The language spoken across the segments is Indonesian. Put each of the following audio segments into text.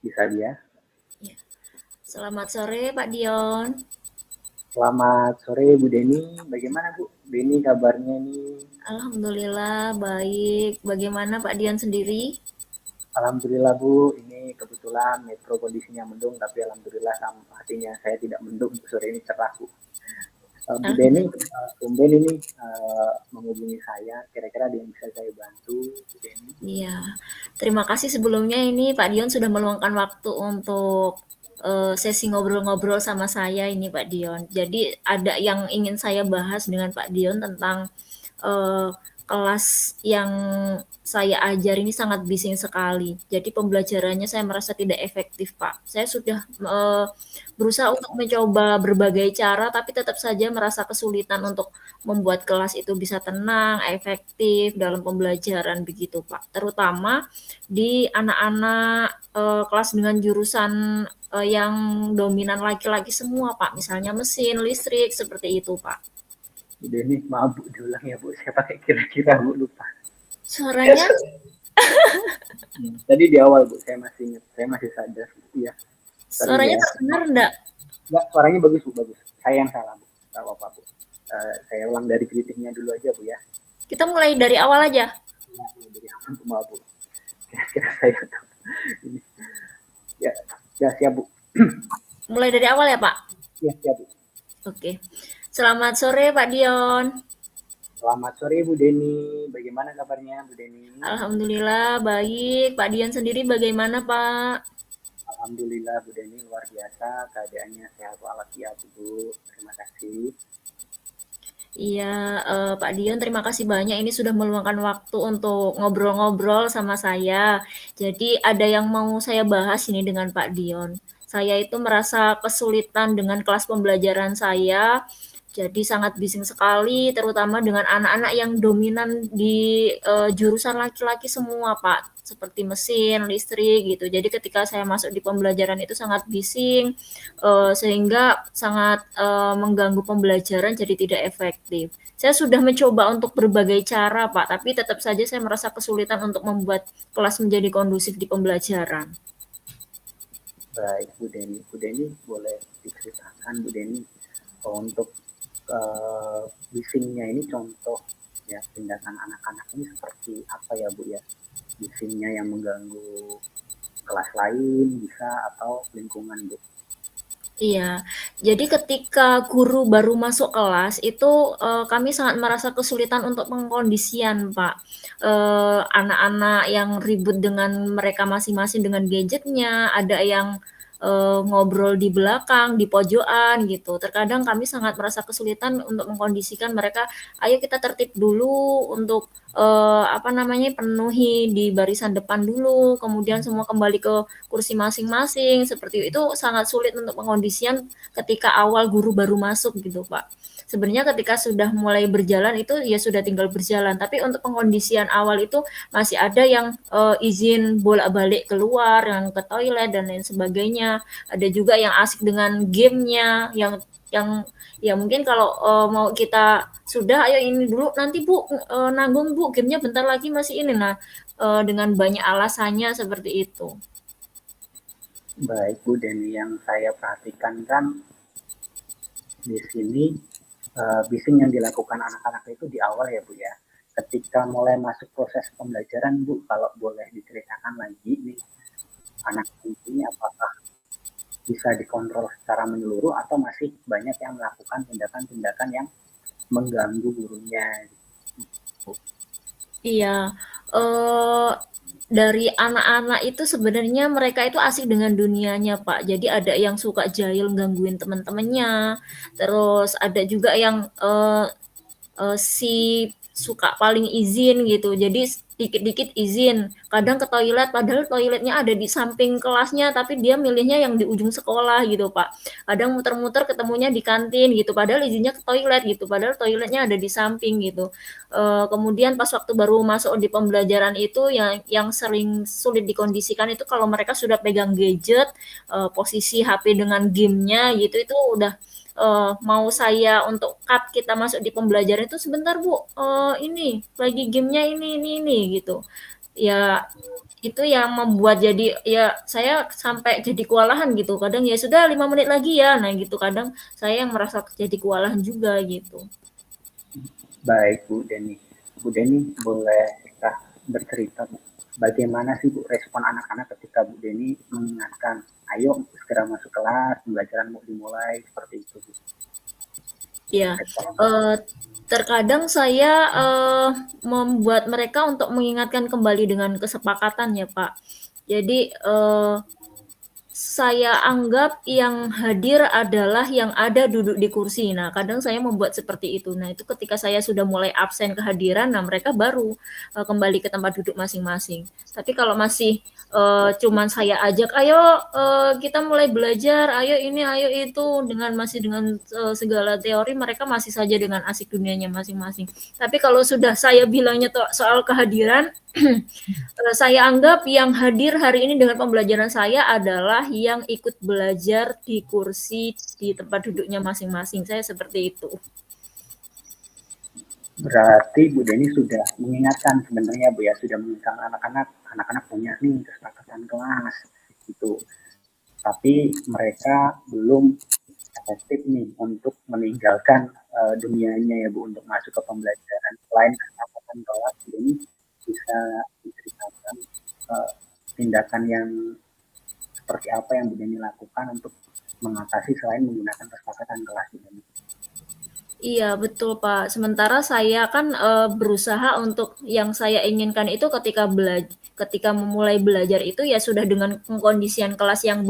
Bisa dia. Ya. Selamat sore Pak Dion. Selamat sore Bu Deni. Bagaimana Bu Deni kabarnya nih? Alhamdulillah baik. Bagaimana Pak Dion sendiri? Alhamdulillah Bu, ini kebetulan metro kondisinya mendung, tapi alhamdulillah hatinya saya tidak mendung. Sore ini cerah Bu. Bu Deni, Alhamdulillah. tumben ini menghubungi saya. Kira-kira ada yang bisa saya bantu Bu Deni? Iya. Terima kasih sebelumnya ini Pak Dion sudah meluangkan waktu untuk sesi ngobrol-ngobrol sama saya ini Pak Dion. Jadi ada yang ingin saya bahas dengan Pak Dion tentang eh, kelas yang saya ajar ini sangat bising sekali. Jadi pembelajarannya saya merasa tidak efektif, Pak. Saya sudah berusaha untuk mencoba berbagai cara, tapi tetap saja merasa kesulitan untuk membuat kelas itu bisa tenang, efektif dalam pembelajaran begitu, Pak. Terutama di anak-anak kelas dengan jurusan yang dominan laki-laki semua, Pak. Misalnya mesin, listrik, seperti itu, Pak. Bu Deni, maaf Bu, diulang ya Bu. Saya pakai kira-kira Bu, lupa. Suaranya Tadi di awal Bu, saya masih ingat, saya masih sadar. Iya, sorry suaranya ya. terdengar enggak? Enggak, suaranya bagus Bu, bagus. Saya yang salah Bu. Gak apa-apa Bu. Saya ulang dari kritiknya dulu aja Bu ya. Kita mulai dari awal aja. Ya, dari awal Bu, maaf Bu. Kira-kira saya tahu. Ini. Ya, ya siap Bu. Mulai dari awal ya, Pak? Ya, siap Bu. Oke. Selamat sore, Pak Dion. Selamat sore Bu Deni. Bagaimana kabarnya Bu Deni? Alhamdulillah baik. Pak Dion sendiri bagaimana, Pak? Alhamdulillah Bu Deni luar biasa. Keadaannya sehat walafiat Bu. Terima kasih. Iya, Pak Dion terima kasih banyak ini sudah meluangkan waktu untuk ngobrol-ngobrol sama saya. Jadi ada yang mau saya bahas ini dengan Pak Dion. Saya itu merasa kesulitan dengan kelas pembelajaran saya. Jadi sangat bising sekali, terutama dengan anak-anak yang dominan di jurusan laki-laki semua, Pak. Seperti mesin, listrik gitu. Jadi ketika saya masuk di pembelajaran itu sangat bising, sehingga sangat mengganggu pembelajaran jadi tidak efektif. Saya sudah mencoba untuk berbagai cara, Pak, tapi tetap saja saya merasa kesulitan untuk membuat kelas menjadi kondusif di pembelajaran. Baik Bu Deni boleh diceritakan Bu Deni untuk bisingnya ini contoh ya tindakan anak-anak ini seperti apa ya Bu ya? Bisingnya yang mengganggu kelas lain bisa atau lingkungan Bu? Iya, jadi ketika guru baru masuk kelas itu kami sangat merasa kesulitan untuk pengkondisian, Pak. Anak-anak yang ribut dengan mereka masing-masing dengan gadgetnya, ada yang ngobrol di belakang, di pojokan gitu. Terkadang kami sangat merasa kesulitan untuk mengkondisikan mereka, ayo kita tertib dulu untuk apa namanya penuhi di barisan depan dulu, kemudian semua kembali ke kursi masing-masing seperti itu sangat sulit untuk pengondisian ketika awal guru baru masuk gitu Pak. Sebenarnya ketika sudah mulai berjalan itu ya sudah tinggal berjalan, tapi untuk pengondisian awal itu masih ada yang izin bolak-balik keluar, yang ke toilet dan lain sebagainya. Ada juga yang asik dengan gamenya, yang ya mungkin kalau mau kita sudah ayo ini dulu nanti Bu nanggung Bu gamenya bentar lagi masih ini nah dengan banyak alasannya seperti itu. Baik Bu Deni yang saya perhatikan kan di sini bising yang dilakukan anak-anak itu di awal ya Bu ya. Ketika mulai masuk proses pembelajaran Bu, kalau boleh diceritakan lagi nih anak ini apakah bisa dikontrol secara menyeluruh atau masih banyak yang melakukan tindakan-tindakan yang mengganggu gurunya. Iya, dari anak-anak itu sebenarnya mereka itu asik dengan dunianya, Pak. Jadi ada yang suka jahil gangguin teman-temannya, terus ada juga yang si suka paling izin gitu. Jadi dikit-dikit izin. Kadang ke toilet, padahal toiletnya ada di samping kelasnya, tapi dia milihnya yang di ujung sekolah gitu, Pak. Kadang muter-muter ketemunya di kantin gitu, padahal izinnya ke toilet gitu, padahal toiletnya ada di samping gitu. Kemudian pas waktu baru masuk di pembelajaran itu yang sering sulit dikondisikan itu kalau mereka sudah pegang gadget, posisi HP dengan gamenya gitu itu udah mau saya untuk cut kita masuk di pembelajaran itu sebentar Bu, ini lagi gamenya ini gitu. Ya itu yang membuat jadi ya saya sampai jadi kewalahan gitu. Kadang ya sudah 5 menit lagi ya. Nah gitu kadang saya yang merasa jadi kewalahan juga gitu. Baik Bu Deni. Bu Deni boleh kita bercerita Bu, bagaimana sih Bu respon anak-anak ketika Bu Deni mengingatkan, ayo segera masuk kelas, pembelajaran mau dimulai, seperti itu Bu. Ya, Respon eee, terkadang saya, membuat mereka untuk mengingatkan kembali dengan kesepakatan ya, Pak. Jadi, saya anggap yang hadir adalah yang ada duduk di kursi. Nah, kadang saya membuat seperti itu. Nah, itu ketika saya sudah mulai absen kehadiran, nah mereka baru, kembali ke tempat duduk masing-masing. Tapi kalau masih, cuman saya ajak, "Ayo, kita mulai belajar, ayo ini, ayo itu," dengan segala teori, mereka masih saja dengan asik dunianya masing-masing. Tapi kalau sudah saya bilangnya soal kehadiran, saya anggap yang hadir hari ini dengan pembelajaran saya adalah yang ikut belajar di kursi di tempat duduknya masing-masing. Saya seperti itu. berarti Bu Deni sudah mengingatkan sebenarnya Bu ya, sudah mengingatkan anak-anak, anak-anak punya nih kesepakatan kelas gitu. Tapi mereka belum efektif nih untuk meninggalkan dunianya ya Bu untuk masuk ke pembelajaran. Selain kesepakatan kelas, ini bisa diceritakan uh, tindakan yang seperti apa yang Bu Deni lakukan untuk mengatasi selain menggunakan kesepakatan kelas Bu Deni. Iya, betul, Pak. Sementara saya kan, berusaha untuk yang saya inginkan itu ketika memulai belajar itu ya sudah dengan pengkondisian kelas yang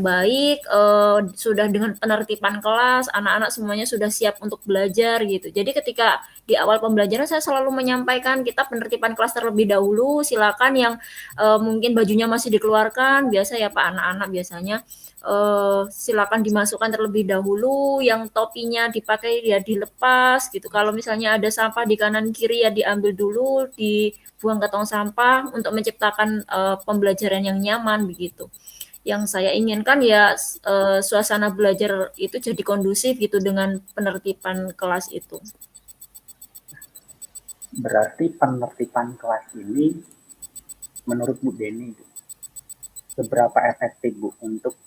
baik, sudah dengan penertiban kelas, anak-anak semuanya sudah siap untuk belajar gitu. Jadi ketika di awal pembelajaran saya selalu menyampaikan, "Kita penertiban kelas terlebih dahulu, silakan yang, mungkin bajunya masih dikeluarkan," biasa ya, Pak, anak-anak biasanya, silakan dimasukkan terlebih dahulu, yang topinya dipakai ya dilepas gitu. Kalau misalnya ada sampah di kanan kiri ya diambil dulu, dibuang ke tong sampah untuk menciptakan pembelajaran yang nyaman begitu. Yang saya inginkan ya suasana belajar itu jadi kondusif gitu dengan penertiban kelas itu. Berarti penertiban kelas ini menurut Bu Deni seberapa efektif Bu untuk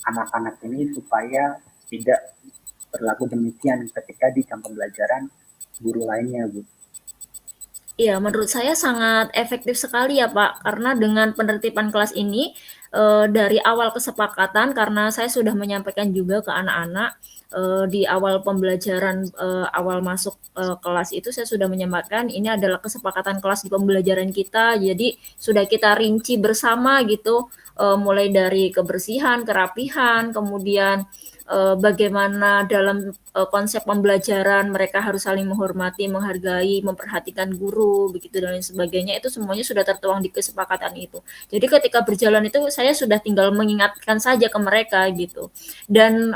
anak-anak ini supaya tidak berlaku demikian ketika di jam pembelajaran guru lainnya Bu. Iya, menurut saya sangat efektif sekali ya, Pak. Karena dengan penertiban kelas ini, dari awal kesepakatan karena saya sudah menyampaikan juga ke anak-anak, di awal pembelajaran, awal masuk, kelas itu saya sudah menyampaikan ini adalah kesepakatan kelas di pembelajaran kita. Jadi sudah kita rinci bersama gitu, mulai dari kebersihan, kerapihan, kemudian bagaimana dalam konsep pembelajaran mereka harus saling menghormati, menghargai, memperhatikan guru, begitu dan lain sebagainya. Itu semuanya sudah tertuang di kesepakatan itu. Jadi ketika berjalan itu saya sudah tinggal mengingatkan saja ke mereka gitu. Dan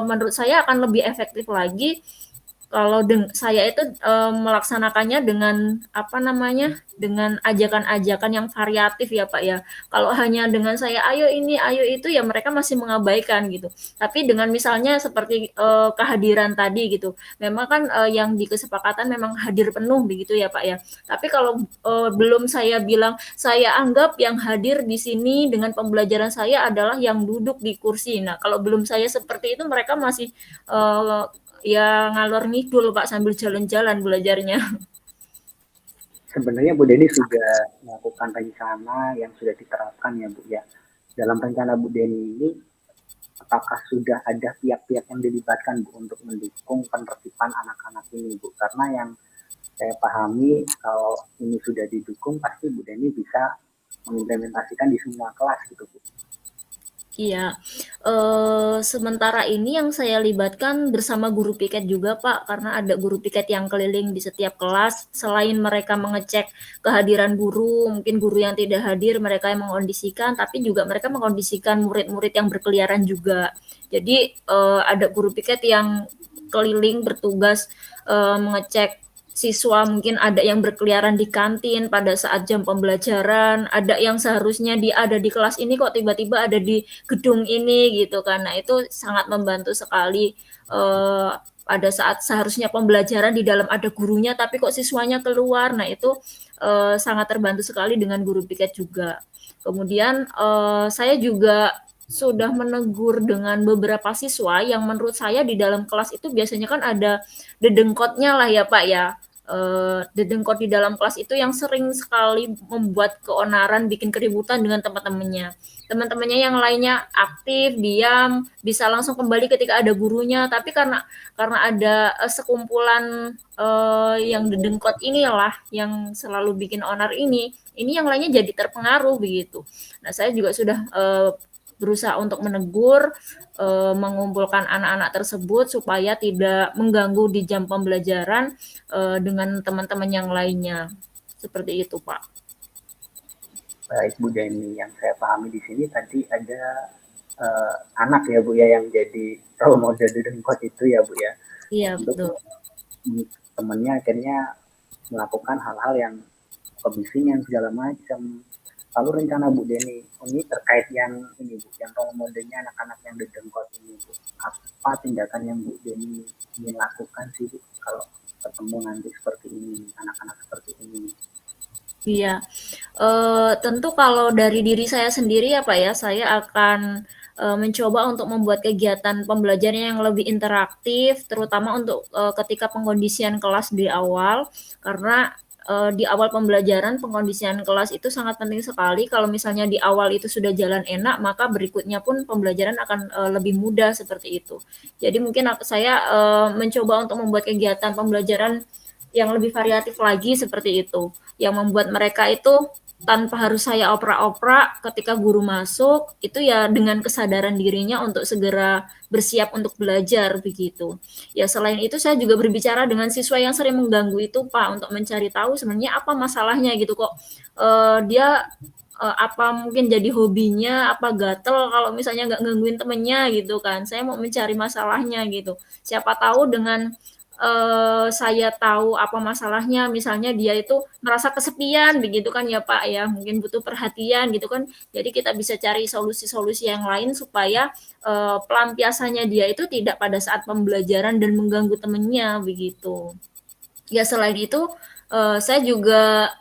menurut saya akan lebih efektif lagi kalau saya itu melaksanakannya dengan apa namanya, dengan ajakan-ajakan yang variatif ya Pak ya. Kalau hanya dengan saya ayo ini, ayo itu ya mereka masih mengabaikan gitu. Tapi dengan misalnya seperti kehadiran tadi gitu, memang kan yang di kesepakatan memang hadir penuh begitu ya Pak ya. Tapi kalau belum saya bilang, saya anggap yang hadir di sini dengan pembelajaran saya adalah yang duduk di kursi. Nah kalau belum saya seperti itu mereka masih ya ngalor ngidul Pak sambil jalan-jalan belajarnya. Sebenarnya Bu Deni sudah melakukan rencana yang sudah diterapkan ya Bu ya. Dalam rencana Bu Deni ini apakah sudah ada pihak-pihak yang dilibatkan Bu untuk mendukung penertiban anak-anak ini Bu? Karena yang saya pahami kalau ini sudah didukung pasti Bu Deni bisa mengimplementasikan di semua kelas gitu Bu. Iya, sementara ini yang saya libatkan bersama guru piket juga Pak, karena ada guru piket yang keliling di setiap kelas, selain mereka mengecek kehadiran guru, mungkin guru yang tidak hadir mereka yang mengkondisikan, tapi juga mereka mengkondisikan murid-murid yang berkeliaran juga. Jadi, ada guru piket yang keliling bertugas, mengecek siswa mungkin ada yang berkeliaran di kantin pada saat jam pembelajaran, ada yang seharusnya ada di kelas ini kok tiba-tiba ada di gedung ini gitu kan. Nah, itu sangat membantu sekali pada saat seharusnya pembelajaran di dalam ada gurunya, tapi kok siswanya keluar. Nah itu sangat terbantu sekali dengan guru piket juga. Kemudian saya juga sudah menegur dengan beberapa siswa yang menurut saya di dalam kelas itu biasanya kan ada dedengkotnya lah ya Pak ya. Dedengkot di dalam kelas itu yang sering sekali membuat keonaran, bikin keributan dengan teman-temannya. Teman-temannya yang lainnya aktif, diam, bisa langsung kembali ketika ada gurunya. Tapi karena ada sekumpulan yang dedengkot inilah yang selalu bikin onar ini yang lainnya jadi terpengaruh begitu. Nah, saya juga sudah berusaha untuk menegur, mengumpulkan anak-anak tersebut supaya tidak mengganggu di jam pembelajaran dengan teman-teman yang lainnya. Seperti itu, Pak. Baik Bu Deni, yang saya pahami di sini tadi ada anak ya Bu ya yang jadi role model di Dengkot itu ya Bu ya. Iya, Untuk betul. temennya akhirnya melakukan hal-hal yang kebisingan segala macam. Lalu rencana Bu Deni ini terkait yang ini Bu, yang role modelnya anak-anak yang di Dengkot ini Bu. Apa tindakan yang Bu Deni ingin lakukan sih Bu kalau ketemu nanti seperti ini, anak-anak seperti ini? Iya, tentu kalau dari diri saya sendiri ya Pak ya, saya akan mencoba untuk membuat kegiatan pembelajaran yang lebih interaktif, terutama untuk ketika pengkondisian kelas di awal, karena di awal pembelajaran pengkondisian kelas itu sangat penting sekali. Kalau misalnya di awal itu sudah jalan enak, maka berikutnya pun pembelajaran akan lebih mudah seperti itu. Jadi mungkin saya mencoba untuk membuat kegiatan pembelajaran yang lebih variatif lagi seperti itu, yang membuat mereka itu tanpa harus saya oprak-oprak ketika guru masuk, itu ya dengan kesadaran dirinya untuk segera bersiap untuk belajar begitu. Ya selain itu saya juga berbicara dengan siswa yang sering mengganggu itu Pak, untuk mencari tahu sebenarnya apa masalahnya gitu kok. Dia apa mungkin jadi hobinya, apa gatel kalau misalnya nggak gangguin temennya gitu kan. Saya mau mencari masalahnya gitu. Siapa tahu dengan saya tahu apa masalahnya, misalnya dia itu merasa kesepian begitu kan ya Pak ya, mungkin butuh perhatian gitu kan. Jadi kita bisa cari solusi-solusi yang lain supaya pelampiasannya dia itu tidak pada saat pembelajaran dan mengganggu temennya begitu. Ya selain itu saya juga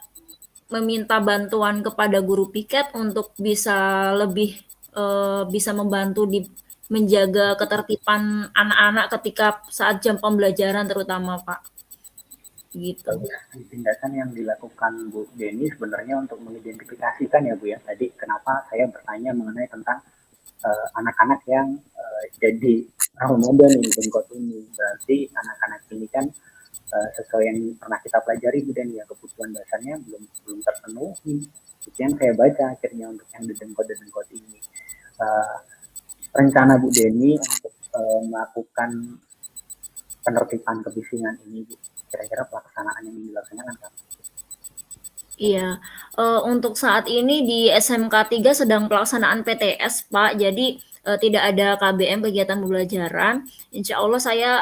meminta bantuan kepada guru piket untuk bisa lebih bisa membantu di menjaga ketertiban anak-anak ketika saat jam pembelajaran terutama Pak gitu. Tindakan yang dilakukan Bu Deni sebenarnya untuk mengidentifikasikan ya Bu ya. Tadi kenapa saya bertanya mengenai tentang anak-anak yang jadi role model nih di Bengkot ini. Berarti anak-anak ini kan sesuai yang pernah kita pelajari Bu Deni ya, kebutuhan dasarnya belum belum terpenuhi. Itu yang saya baca akhirnya untuk yang di Dengkot ini. Uh, Rencana Bu Deni untuk melakukan penertiban kebisingan ini Bu, kira-kira pelaksanaan yang dilaksanakan kan? Iya, untuk saat ini di SMK 3 sedang pelaksanaan PTS, Pak. Jadi, tidak ada KBM, kegiatan pembelajaran. Insya Allah saya,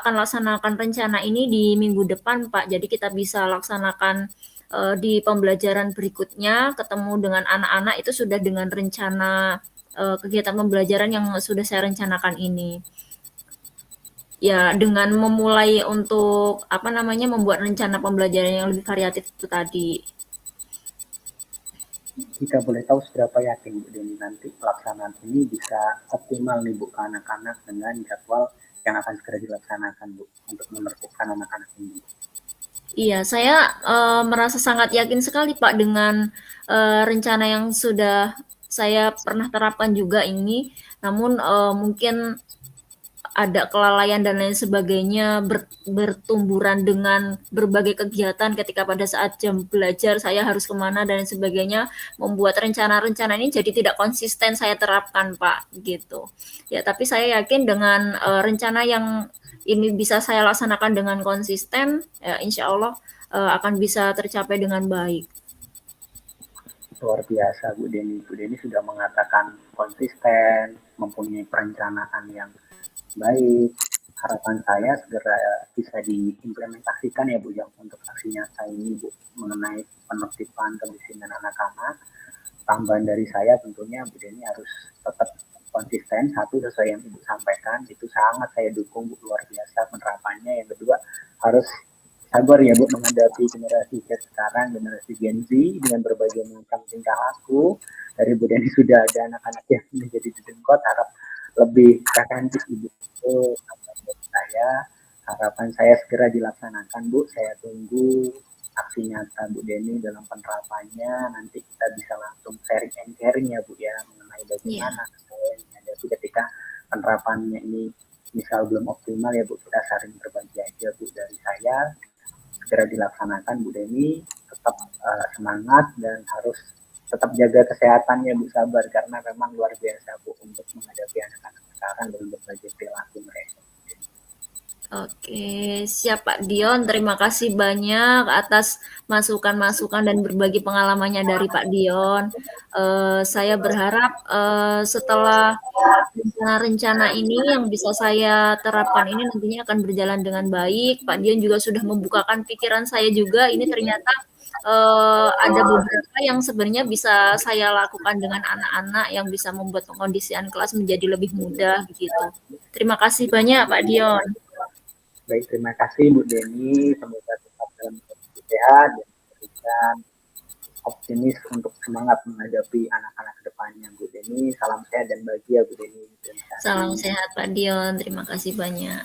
akan laksanakan rencana ini di minggu depan, Pak. Jadi kita bisa laksanakan, di pembelajaran berikutnya, ketemu dengan anak-anak itu sudah dengan rencana, kegiatan pembelajaran yang sudah saya rencanakan ini. Ya, dengan memulai untuk, apa namanya, membuat rencana pembelajaran yang lebih variatif itu tadi. Jika boleh tahu seberapa yakin Bu Deni nanti pelaksanaan ini bisa optimal nih Bu ke anak-anak dengan jadwal yang akan segera dilaksanakan Bu untuk menertibkan anak-anak ini? Iya, saya merasa sangat yakin sekali Pak dengan rencana yang sudah saya pernah terapkan juga ini. Namun mungkin ada kelalaian dan lain sebagainya bertumburan dengan berbagai kegiatan ketika pada saat jam belajar saya harus kemana dan lain sebagainya, membuat rencana-rencana ini jadi tidak konsisten saya terapkan Pak gitu. Ya tapi saya yakin dengan rencana yang ini bisa saya laksanakan dengan konsisten, ya insya Allah akan bisa tercapai dengan baik. Luar biasa Bu Deni. Bu Deni sudah mengatakan konsisten, mempunyai perencanaan yang baik. Harapan saya segera bisa diimplementasikan ya Bu yang untuk aksi nyata ini Bu mengenai penertiban kemiskinan anak-anak. Tambahan dari saya tentunya Bu Deni harus tetap konsisten, satu sesuai yang Ibu sampaikan, itu sangat saya dukung Bu, luar biasa penerapannya. Yang kedua, harus sabar ya Bu menghadapi generasi Z sekarang, generasi Gen Z dengan berbagai macam tingkah laku. Dari Bu Deni sudah ada anak-anak yang menjadi dedengkot, harap lebih preventif Ibu. Itu harapan saya segera dilaksanakan Bu. Saya tunggu aksi nyata Bu Deni dalam penerapannya. Nanti kita bisa langsung sharing and caring ya Bu ya, mengenai bagaimana saya menghadapi ketika penerapannya ini misal belum optimal ya Bu, kita saling berbagi aja Bu. Dari saya segera dilaksanakan Bu Deni, tetap semangat dan harus tetap jaga kesehatannya Bu, sabar karena memang luar biasa Bu untuk menghadapi anak-anak sekarang dengan berbagai perilaku mereka. Oke, siap Pak Dion. Terima kasih banyak atas masukan-masukan dan berbagi pengalamannya dari Pak Dion. Saya berharap setelah rencana-rencana ini yang bisa saya terapkan ini nantinya akan berjalan dengan baik. Pak Dion juga sudah membukakan pikiran saya juga. Ini ternyata ada beberapa yang sebenarnya bisa saya lakukan dengan anak-anak yang bisa membuat pengkondisian kelas menjadi lebih mudah begitu. Terima kasih banyak Pak Dion. Baik, terima kasih Bu Deni. Semoga tetap dalam kondisi sehat dan memberikan optimis untuk semangat menghadapi anak-anak kedepannya Bu Deni. Salam sehat dan bahagia Bu Deni. Salam sehat Pak Dion. Terima kasih banyak.